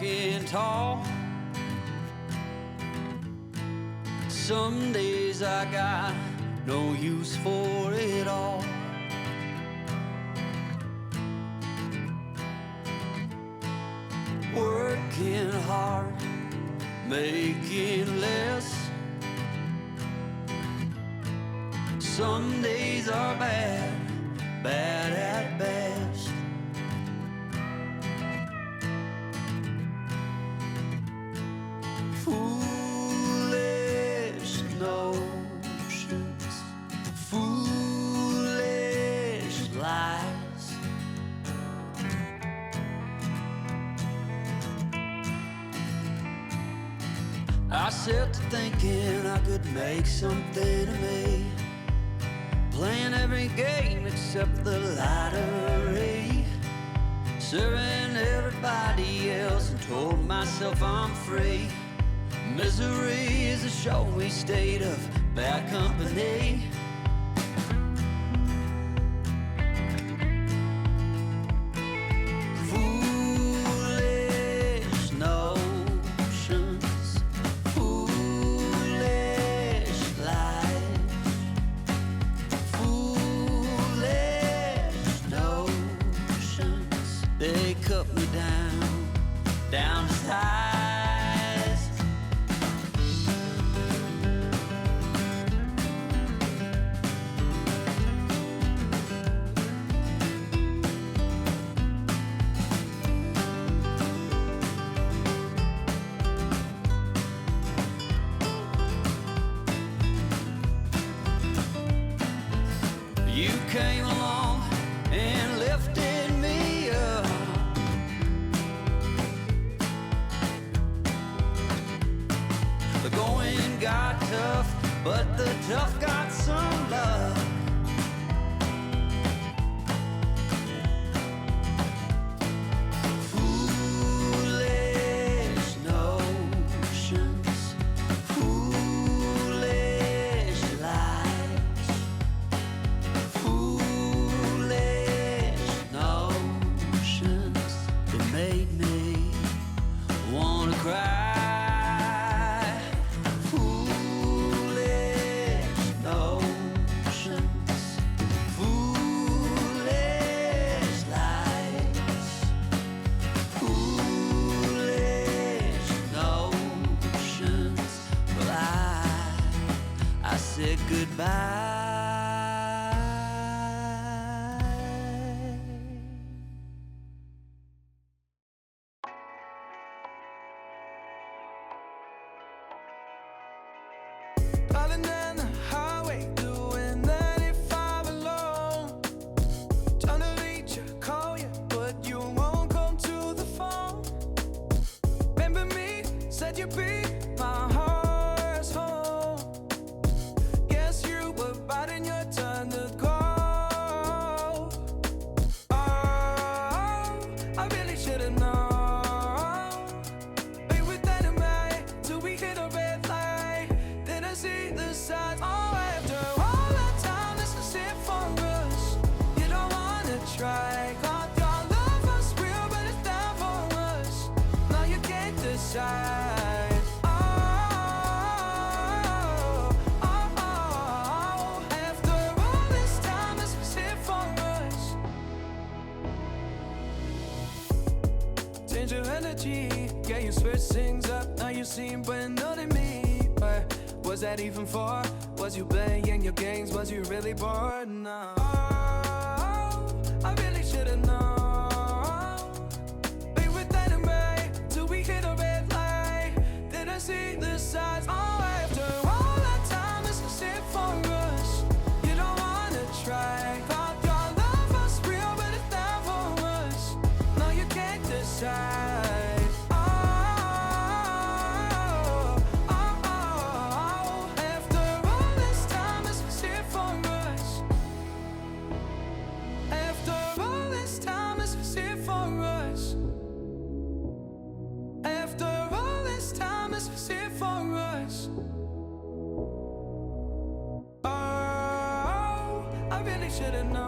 walking tall. Some days I got no use for it all. Working hard, making less. Some days are bad, bad at best. Foolish notions, foolish lies. I set to thinking I could make something of me, playing every game except the lottery, serving everybody else and told myself I'm free. Misery is a showy state of bad company. Foolish notions, foolish lies. Foolish notions, they cut me down to size. You came along and lifted me up. The going got tough, but the tough got some love. Foolish notions, foolish lies. Foolish notions that made me wanna cry. Foolish notions, foolish lies. Foolish notions. Well, I said goodbye. Driving down the highway, doing 95 alone. Trying to reach you, call you, but you won't come to the phone. Remember me, said you'd be my heart's home. Guess you were biding your turn to go. Oh, I really should've known. Be with that in mind till we hit a red light. Then I see the signs. Oh, after all that time, this is it for us. You don't wanna try. Got your love was real, but it's down for us. Now you can't decide. Oh, oh, oh. After all this time, this is it for us. Change your energy, yeah, you switch things up. Now you seem brand new to me. But was that even for? Was you playing your games? Was you really bored? No. Oh, I really should've known. Be with that in mind till we hit a red light. Then I see the signs. Oh, after all that time, this is it for us. You don't wanna try. Thought your love was real, but it's down for us. Now you can't decide. Oh, oh, oh. After all this time, this is it for us. After all this time, this is it for us. After all this time, this is it for us. Oh, I really should've known.